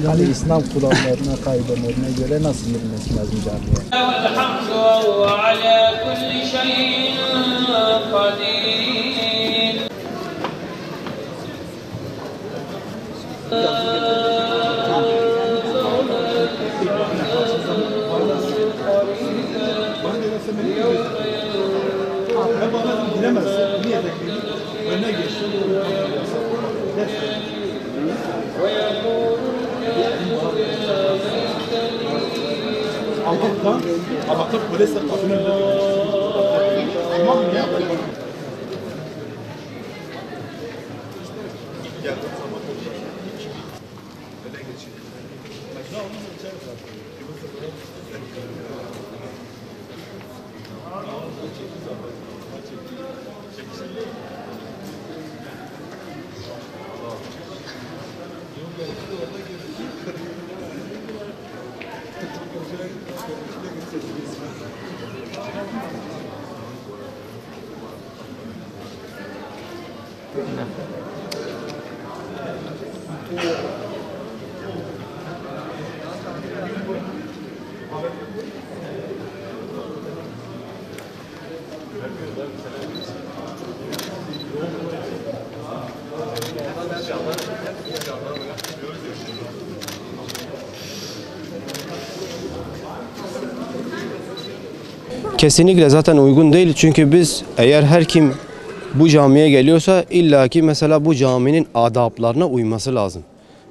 Yani İslam kurallarına, kaidelerine göre nasıl girmesi lazım camiye? Allah'tan polis de kapının Kesinlikle zaten uygun değil, çünkü biz eğer her kim bu camiye geliyorsa illaki mesela bu caminin adaplarına uyması lazım.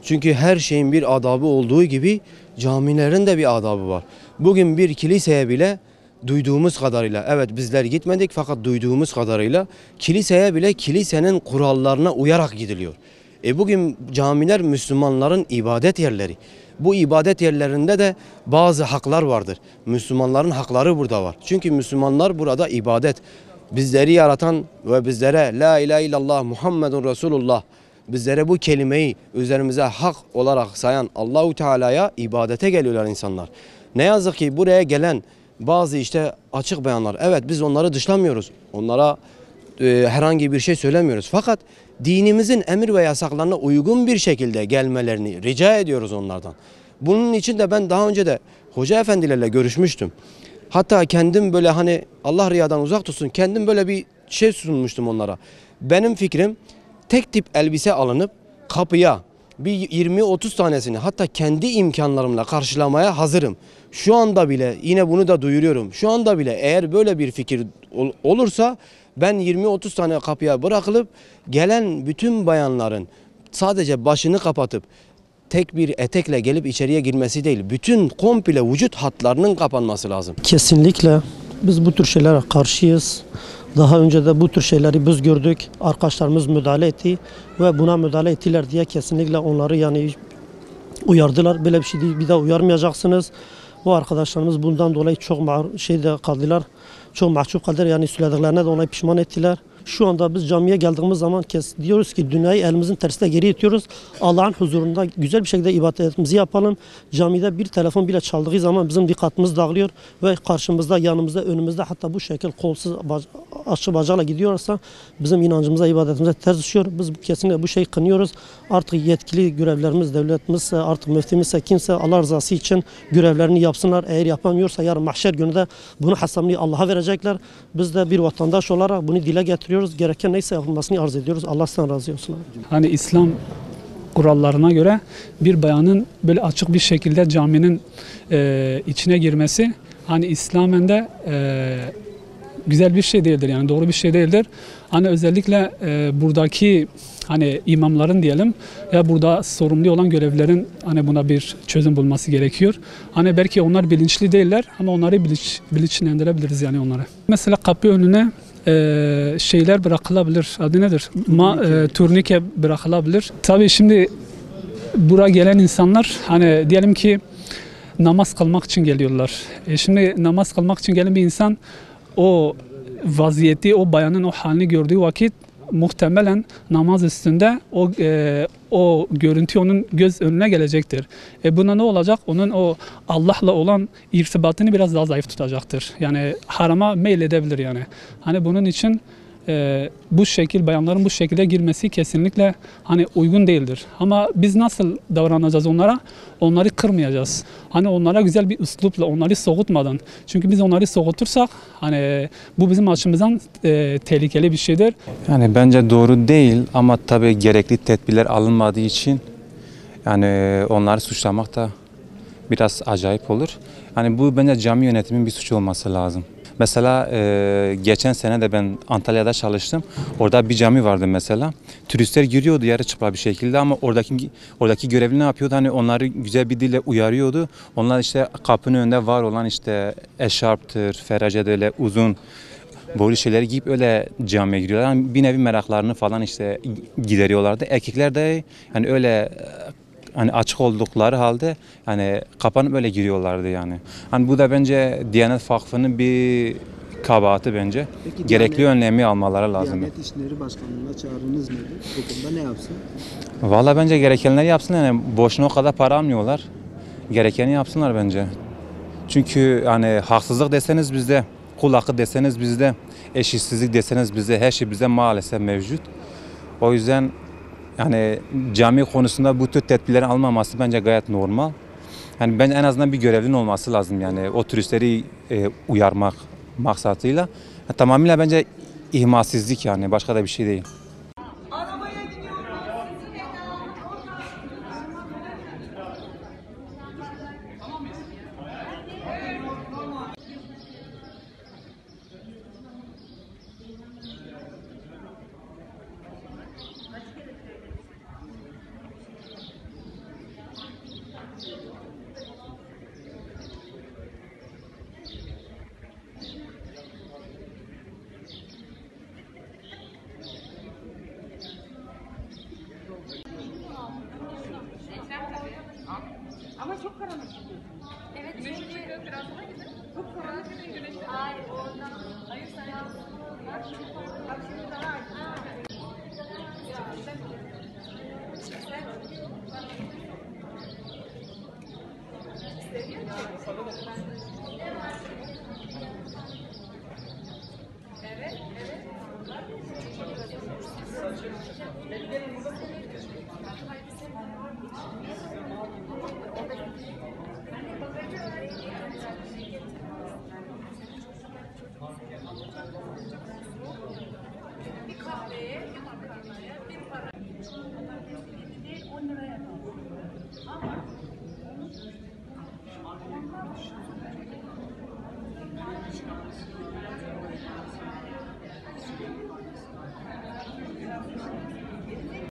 Çünkü her şeyin bir adabı olduğu gibi camilerin de bir adabı var. Bugün bir kiliseye bile duyduğumuz kadarıyla, evet bizler gitmedik fakat duyduğumuz kadarıyla kiliseye bile kilisenin kurallarına uyarak gidiliyor. Bugün camiler Müslümanların ibadet yerleri. Bu ibadet yerlerinde de bazı haklar vardır. Müslümanların hakları burada var. Çünkü Müslümanlar burada ibadet. Bizleri yaratan ve bizlere La ilahe illallah Muhammedun Resulullah, bizlere bu kelimeyi üzerimize hak olarak sayan Allahu Teala'ya ibadete geliyorlar insanlar. Ne yazık ki buraya gelen bazı işte açık beyanlar, evet biz onları dışlamıyoruz. Onlara herhangi bir şey söylemiyoruz. Fakat dinimizin emir ve yasaklarına uygun bir şekilde gelmelerini rica ediyoruz onlardan. Bunun için de ben daha önce de hoca efendilerle görüşmüştüm. Hatta kendim böyle hani Allah riyadan uzak tutsun, kendim böyle bir şey sunmuştum onlara. Benim fikrim tek tip elbise alınıp kapıya bir 20-30 tanesini hatta kendi imkanlarımla karşılamaya hazırım. Şu anda bile yine bunu da duyuruyorum. Şu anda bile eğer böyle bir fikir olursa ben 20-30 tane kapıya bırakılıp gelen bütün bayanların sadece başını kapatıp tek bir etekle gelip içeriye girmesi değil, bütün komple vücut hatlarının kapanması lazım. Kesinlikle biz bu tür şeylere karşıyız. Daha önce de bu tür şeyleri biz gördük. Arkadaşlarımız müdahale etti ve buna müdahale ettiler diye kesinlikle onları yani uyardılar. Böyle bir şey değil, bir daha uyarmayacaksınız. Bu arkadaşlarımız bundan dolayı çok kaldılar. Çok mahcup kaldılar. Yani söylediklerine dolayı pişman ettiler. Şu anda biz camiye geldiğimiz zaman diyoruz ki dünyayı elimizin tersine geri itiyoruz. Allah'ın huzurunda güzel bir şekilde ibadetimizi yapalım. Camide bir telefon bile çaldığı zaman bizim dikkatimiz dağılıyor ve karşımızda, yanımızda, önümüzde hatta bu şekil kolsuz açık bacakla gidiyorsa bizim inancımıza, ibadetimize ters düşüyor. Biz kesinlikle bu şeyi kınıyoruz. Artık yetkili görevlerimiz, devletimizse, artık müftimizse, kimse Allah rızası için görevlerini yapsınlar. Eğer yapamıyorsa yarın mahşer gününde bunu hesabını Allah'a verecekler. Biz de bir vatandaş olarak bunu dile getiriyoruz. Gereken neyse yapılmasını arz ediyoruz. Allah sizden razı olsun. Hani İslam kurallarına göre bir bayanın böyle açık bir şekilde caminin içine girmesi, hani İslam'ın da güzel bir şey değildir, yani doğru bir şey değildir. Hani özellikle buradaki hani imamların diyelim ya burada sorumlu olan görevlilerin hani buna bir çözüm bulması gerekiyor. Hani belki onlar bilinçli değiller ama onları bilinçlendirebiliriz yani onları. Mesela kapı önüne şeyler bırakılabilir. Adı nedir? Turnike bırakılabilir. Tabii şimdi buraya gelen insanlar hani diyelim ki namaz kılmak için geliyorlar. Şimdi namaz kılmak için gelen bir insan o vaziyeti, o bayanın o halini gördüğü vakit muhtemelen namaz üstünde o görüntü onun göz önüne gelecektir. Buna ne olacak? Onun o Allah'la olan irtibatını biraz daha zayıf tutacaktır. Yani harama meyledebilir yani. Hani bunun için bu şekil bayanların bu şekilde girmesi kesinlikle hani uygun değildir. Ama biz nasıl davranacağız onlara? Onları kırmayacağız. Hani onlara güzel bir üslupla, onları soğutmadan. Çünkü biz onları soğutursak hani bu bizim açımızdan tehlikeli bir şeydir. Yani bence doğru değil ama tabii gerekli tedbirler alınmadığı için yani onları suçlamak da biraz acayip olur. Yani bu bence cami yönetiminin bir suçu olması lazım. Mesela geçen sene de ben Antalya'da çalıştım. Orada bir cami vardı mesela. Turistler giriyordu yarı çıplak bir şekilde ama oradaki görevli ne yapıyordu? Hani onları güzel bir dille uyarıyordu. Onlar işte kapının önünde var olan işte eşarptır, feracedir, öyle uzun boylu şeyleri giyip öyle camiye giriyorlar. Yani bir nevi meraklarını falan işte gideriyorlardı. Erkekler de hani öyle hani açık oldukları halde hani kapanıp öyle giriyorlardı yani. Hani bu da bence Diyanet Vakfı'nın bir kabahati bence. Peki, gerekli önlemi almaları lazım. Diyanet İşleri Başkanlığı'na çağrınız nedir? Bu konuda ne yapsın? Valla bence gerekenleri yapsınlar. Yani boşuna o kadar para almıyorlar. Gerekeni yapsınlar bence. Çünkü hani haksızlık deseniz bizde, kul hakkı deseniz bizde, eşitsizlik deseniz bizde, her şey bizde maalesef mevcut. O yüzden yani cami konusunda bu tür tedbirlerin almaması bence gayet normal. Yani ben en azından bir görevlinin olması lazım yani o turistleri uyarmak maksatıyla. Tamamıyla bence ihmalsizlik yani başka da bir şey değil. Ama çok karanlık. Evet, çünkü biraz daha gidin. Çok karanlık gidin güneşte. Hayır, oradan. Hayır, sen bak şimdi daha aydın. Evet, evet.